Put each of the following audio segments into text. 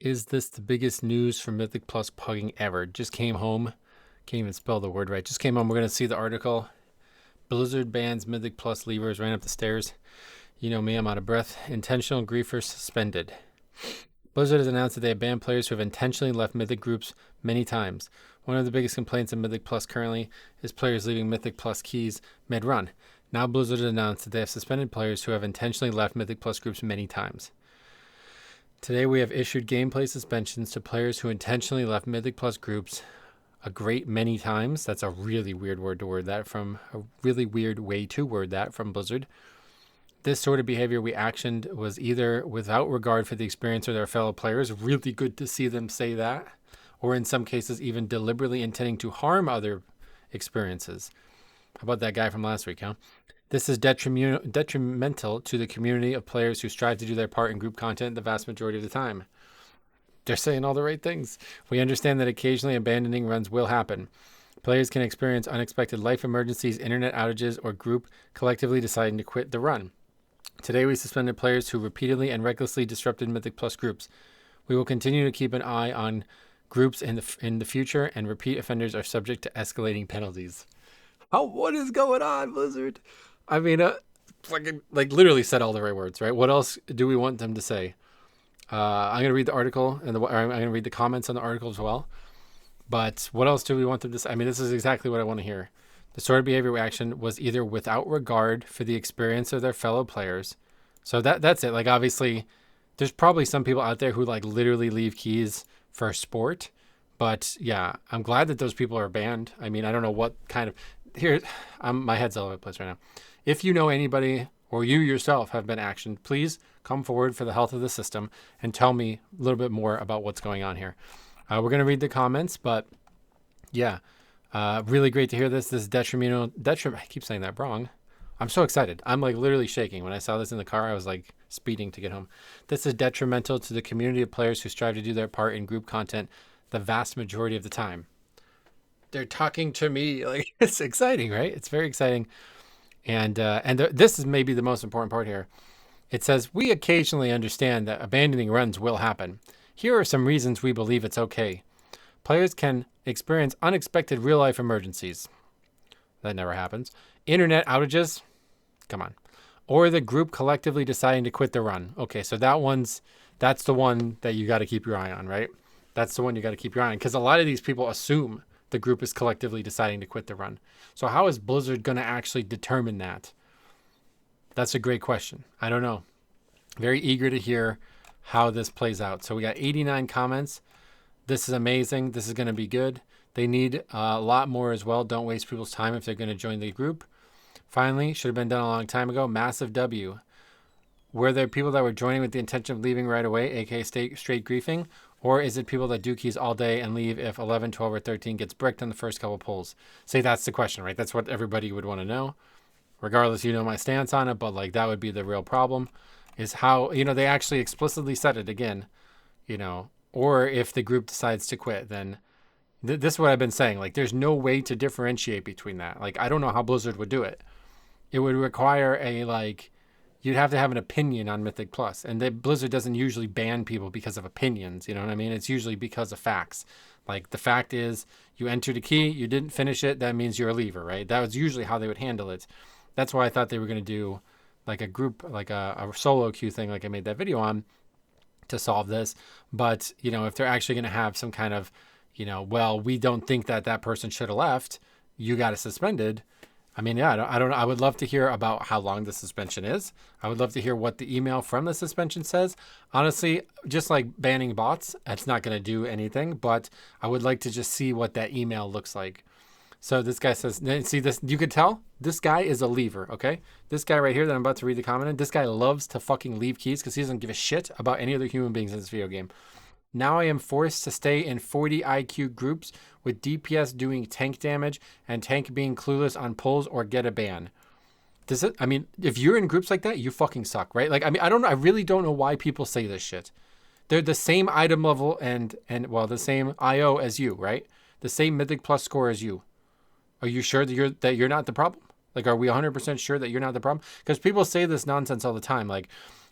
Is this the biggest news for Mythic Plus pugging ever? Just came home. Can't even spell the word right. Just came home. We're going to see the article. Blizzard bans Mythic Plus leavers. Ran up the stairs. You know me, I'm out of breath. Intentional griefers suspended. Blizzard has announced that they have banned players who have intentionally left Mythic groups many times. One of the biggest complaints of Mythic Plus currently is players leaving Mythic Plus keys mid-run. Now Blizzard has announced that they have suspended players who have intentionally left Mythic Plus groups many times. Today we have issued gameplay suspensions to players who intentionally left Mythic Plus groups a great many times. That's a really weird word to word that from, a really weird way to word that from Blizzard. This sort of behavior we actioned was either without regard for the experience of their fellow players, really good to see them say that, or in some cases even deliberately intending to harm other experiences. How about that guy from last week, huh? This is detrimental to the community of players who strive to do their part in group content the vast majority of the time. They're saying all the right things. We understand that occasionally abandoning runs will happen. Players can experience unexpected life emergencies, internet outages, or group collectively deciding to quit the run. Today we suspended players who repeatedly and recklessly disrupted Mythic Plus groups. We will continue to keep an eye on groups in the future, and repeat offenders are subject to escalating penalties. What is going on, Blizzard? I mean, fucking literally said all the right words, right? What else do we want them to say? I'm gonna read the article I'm gonna read the comments on the article as well. But what else do we want them to say? I mean, this is exactly what I want to hear. The sort of behavior action was either without regard for the experience of their fellow players. So that's it. Like, obviously, there's probably some people out there who literally leave keys for sport. But yeah, I'm glad that those people are banned. I mean, I don't know what kind of my head's all over the place right now. If you know anybody or you yourself have been actioned, please come forward for the health of the system and tell me a little bit more about what's going on here. We're going to read the comments, but yeah, really great to hear this. This is detrimental. I keep saying that wrong. I'm so excited. I'm literally shaking. When I saw this in the car, I was speeding to get home. This is detrimental to the community of players who strive to do their part in group content the vast majority of the time. They're talking to me. It's exciting, right? It's very exciting. And this is maybe the most important part here. It says, we occasionally understand that abandoning runs will happen. Here are some reasons we believe it's okay. Players can experience unexpected real-life emergencies. That never happens. Internet outages. Come on. Or the group collectively deciding to quit the run. Okay, so that's the one that you got to keep your eye on, right? That's the one you got to keep your eye on. Because a lot of these people assume the group is collectively deciding to quit the run. So how is Blizzard going to actually determine that? That's a great question. I don't know. Very eager to hear how this plays out. So we got 89 comments. This is amazing. This is going to be good. They need a lot more as well. Don't waste people's time if they're going to join the group. Finally, should have been done a long time ago. Massive W. Were there people that were joining with the intention of leaving right away, aka straight griefing? Or is it people that do keys all day and leave if 11, 12, or 13 gets bricked on the first couple pulls? Say that's the question, right? That's what everybody would want to know. Regardless, you know my stance on it, but that would be the real problem. Is how, they actually explicitly said it again, or if the group decides to quit, then this is what I've been saying. There's no way to differentiate between that. I don't know how Blizzard would do it. It would require you'd have to have an opinion on Mythic Plus. And Blizzard doesn't usually ban people because of opinions. You know what I mean? It's usually because of facts. The fact is, you entered a key, you didn't finish it, that means you're a leaver, right? That was usually how they would handle it. That's why I thought they were going to do a group, a solo queue thing, I made that video on, to solve this. But, if they're actually going to have some kind of, we don't think that person should have left, you got it suspended. I mean, yeah, I don't know. I would love to hear about how long the suspension is. I would love to hear what the email from the suspension says. Honestly, just banning bots, that's not going to do anything, but I would like to just see what that email looks like. So this guy says, see this, you could tell this guy is a leaver, okay? This guy right here that I'm about to read the comment in, this guy loves to fucking leave keys because he doesn't give a shit about any other human beings in this video game. Now I am forced to stay in 40 IQ groups with DPS doing tank damage and tank being clueless on pulls or get a ban. If you're in groups like that, you fucking suck, right? I don't know. I really don't know why people say this shit. They're the same item level and the same IO as you, right? The same Mythic Plus score as you. Are you sure that you're not the problem? Are we 100% sure that you're not the problem? Because people say this nonsense all the time.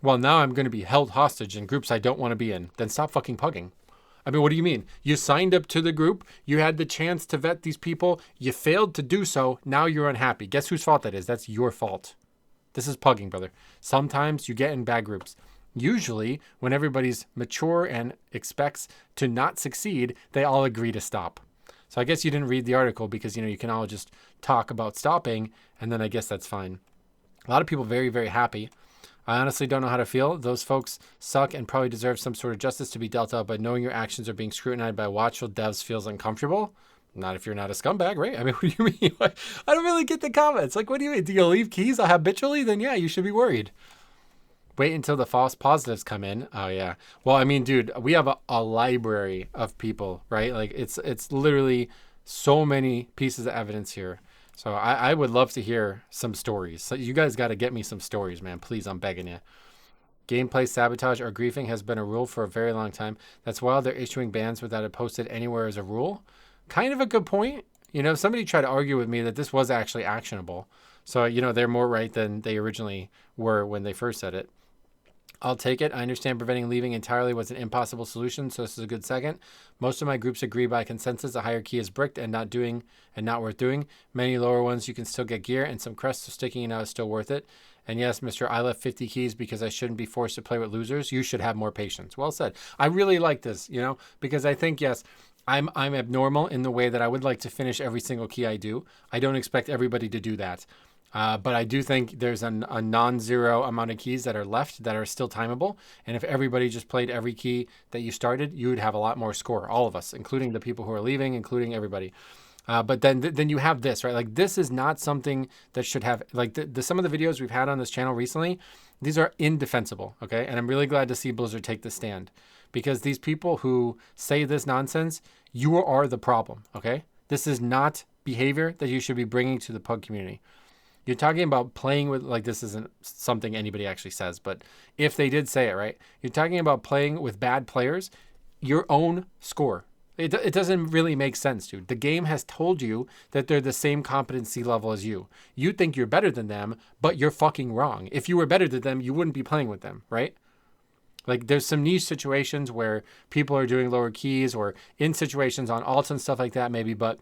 well, now I'm going to be held hostage in groups I don't want to be in. Then stop fucking pugging. I mean, what do you mean? You signed up to the group. You had the chance to vet these people. You failed to do so. Now you're unhappy. Guess whose fault that is? That's your fault. This is pugging, brother. Sometimes you get in bad groups. Usually, when everybody's mature and expects to not succeed, they all agree to stop. So I guess you didn't read the article because, you can all just talk about stopping, and then I guess that's fine. A lot of people very, very happy. I honestly don't know how to feel. Those folks suck and probably deserve some sort of justice to be dealt out, but knowing your actions are being scrutinized by watchful devs feels uncomfortable. Not if you're not a scumbag, right? I mean, what do you mean? I don't really get the comments. Like, what do you mean? Do you leave keys habitually? Then yeah, you should be worried. Wait until the false positives come in. Oh yeah. Well, I mean, dude, we have a library of people, right? Like it's literally so many pieces of evidence here. So I would love to hear some stories. So you guys got to get me some stories, man. Please, I'm begging you. Gameplay sabotage or griefing has been a rule for a very long time. That's why they're issuing bans without it posted anywhere as a rule. Kind of a good point. Somebody tried to argue with me that this was actually actionable. So, they're more right than they originally were when they first said it. I'll take it. I understand preventing leaving entirely was an impossible solution, so this is a good second. Most of my groups agree by consensus a higher key is bricked and not worth doing. Many lower ones you can still get gear, and some crests, so sticking it out is still worth it. And yes, Mr. I left 50 keys because I shouldn't be forced to play with losers. You should have more patience. Well said. I really like this, because I think, yes, I'm abnormal in the way that I would like to finish every single key I do. I don't expect everybody to do that. But I do think there's a non-zero amount of keys that are left that are still timeable. And if everybody just played every key that you started, you would have a lot more score. All of us, including the people who are leaving, including everybody. But then you have this, right? Like this is not something that should have, like some of the videos we've had on this channel recently, these are indefensible, okay? And I'm really glad to see Blizzard take the stand. Because these people who say this nonsense, you are the problem, okay? This is not behavior that you should be bringing to the pug community. You're talking about playing with, like this isn't something anybody actually says, but if they did say it, right? You're talking about playing with bad players, your own score. It doesn't really make sense, dude. The game has told you that they're the same competency level as you. You think you're better than them, but you're fucking wrong. If you were better than them, you wouldn't be playing with them, right? Like there's some niche situations where people are doing lower keys or in situations on alts and stuff like that maybe, but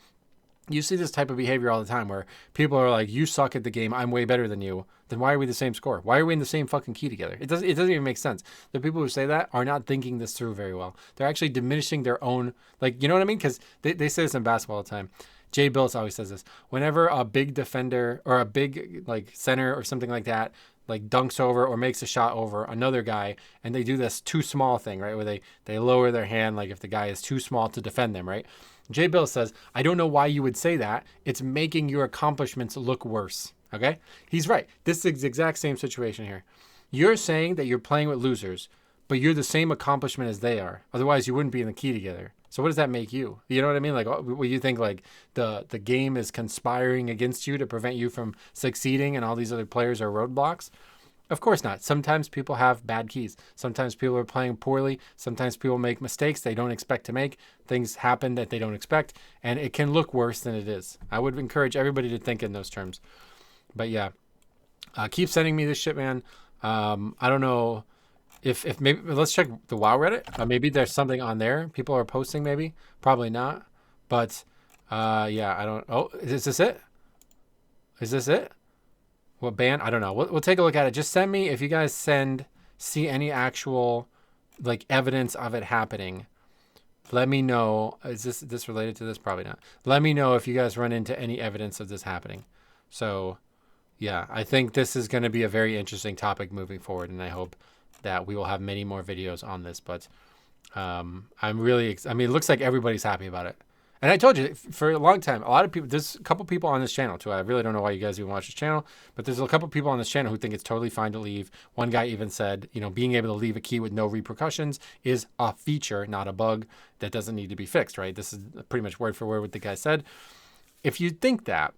you see this type of behavior all the time where people are like, you suck at the game, I'm way better than you. Then why are we the same score? Why are we in the same fucking key together? It doesn't even make sense. The people who say that are not thinking this through very well. They're actually diminishing their own, like, you know what I mean? Because they say this in basketball all the time. Jay Bills always says this. Whenever a big defender or a big like center or something like that, like dunks over or makes a shot over another guy, and they do this too small thing, right? Where they lower their hand, like if the guy is too small to defend them, right? Jay Bill says, I don't know why you would say that. It's making your accomplishments look worse. Okay? He's right. This is the exact same situation here. You're saying that you're playing with losers, but you're the same accomplishment as they are. Otherwise, you wouldn't be in the key together. So what does that make you? You know what I mean? Like, what you think like the game is conspiring against you to prevent you from succeeding and all these other players are roadblocks? Of course not. Sometimes people have bad keys. Sometimes people are playing poorly. Sometimes people make mistakes they don't expect to make. Things happen that they don't expect, and it can look worse than it is. I would encourage everybody to think in those terms. But yeah, keep sending me this shit, man. I don't know if maybe, let's check the WoW Reddit. Maybe there's something on there. People are posting maybe. Probably not. But yeah, I don't, oh, is this it? Is this it? What band? I don't know. We'll take a look at it. Just send me, if you guys see any actual like evidence of it happening, let me know. Is this related to this? Probably not. Let me know if you guys run into any evidence of this happening. So yeah, I think this is going to be a very interesting topic moving forward, and I hope that we will have many more videos on this. But I'm really, I mean, it looks like everybody's happy about it. And I told you, for a long time, a lot of people, there's a couple people on this channel too. I really don't know why you guys even watch this channel, but there's a couple people on this channel who think it's totally fine to leave. One guy even said, being able to leave a key with no repercussions is a feature, not a bug that doesn't need to be fixed, right? This is pretty much word for word what the guy said. If you think that,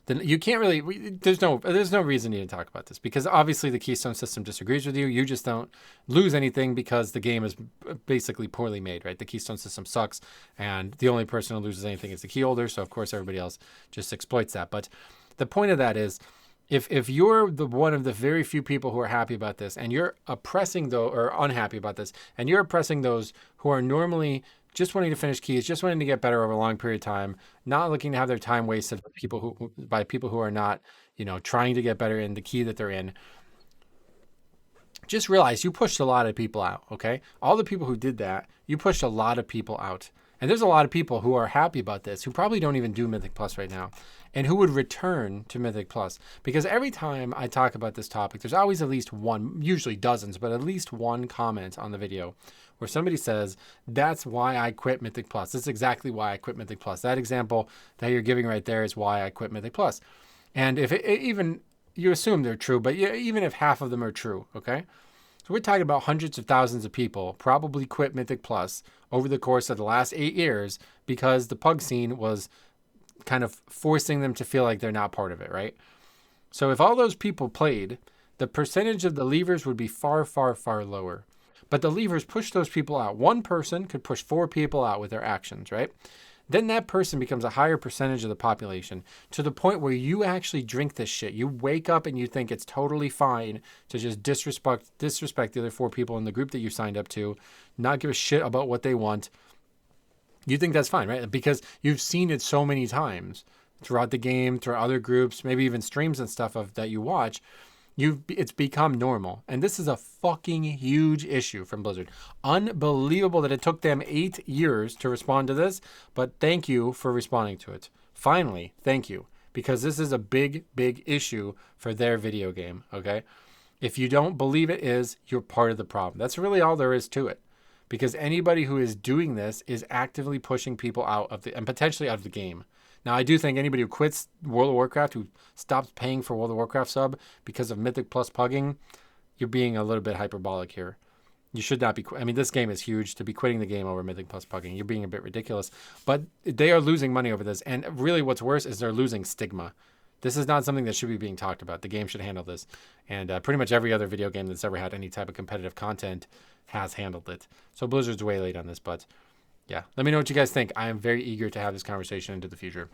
then you can't really, there's no reason to even talk about this, because obviously the Keystone system disagrees with you. You just don't lose anything because the game is basically poorly made, right? The Keystone system sucks, and the only person who loses anything is the key holder. So of course everybody else just exploits that. But the point of that is, If you're the one of the very few people who are happy about this, and you're oppressing though or unhappy about this, and you're oppressing those who are normally just wanting to finish keys, just wanting to get better over a long period of time, not looking to have their time wasted by people who are not, trying to get better in the key that they're in, just realize you pushed a lot of people out, okay? All the people who did that, you pushed a lot of people out. And there's a lot of people who are happy about this, who probably don't even do Mythic Plus right now, and who would return to Mythic Plus. Because every time I talk about this topic, there's always at least one, usually dozens, but at least one comment on the video where somebody says, that's why I quit Mythic Plus. That's exactly why I quit Mythic Plus. That example that you're giving right there is why I quit Mythic Plus. And if even you assume they're true, but even if half of them are true, okay? So we're talking about hundreds of thousands of people probably quit Mythic Plus over the course of the last 8 years because the pug scene was kind of forcing them to feel like they're not part of it, right? So if all those people played, the percentage of the leavers would be far, far, far lower. But the leavers push those people out. One person could push 4 people out with their actions, right? Then that person becomes a higher percentage of the population to the point where you actually drink this shit. You wake up and you think it's totally fine to just disrespect the other 4 people in the group that you signed up to, not give a shit about what they want. You think that's fine, right? Because you've seen it so many times throughout the game, through other groups, maybe even streams and stuff that you watch. It's become normal. And this is a fucking huge issue from Blizzard. Unbelievable that it took them 8 years to respond to this, but thank you for responding to it. Finally, thank you. Because this is a big, big issue for their video game, okay? If you don't believe it is, you're part of the problem. That's really all there is to it. Because anybody who is doing this is actively pushing people out of and potentially out of the game. Now, I do think anybody who quits World of Warcraft, who stops paying for World of Warcraft sub because of Mythic Plus pugging, you're being a little bit hyperbolic here. You should not be. I mean, this game is huge. To be quitting the game over Mythic Plus pugging, you're being a bit ridiculous. But they are losing money over this. And really what's worse is they're losing stigma. This is not something that should be being talked about. The game should handle this. And pretty much every other video game that's ever had any type of competitive content has handled it. So Blizzard's way late on this, but yeah. Let me know what you guys think. I am very eager to have this conversation into the future.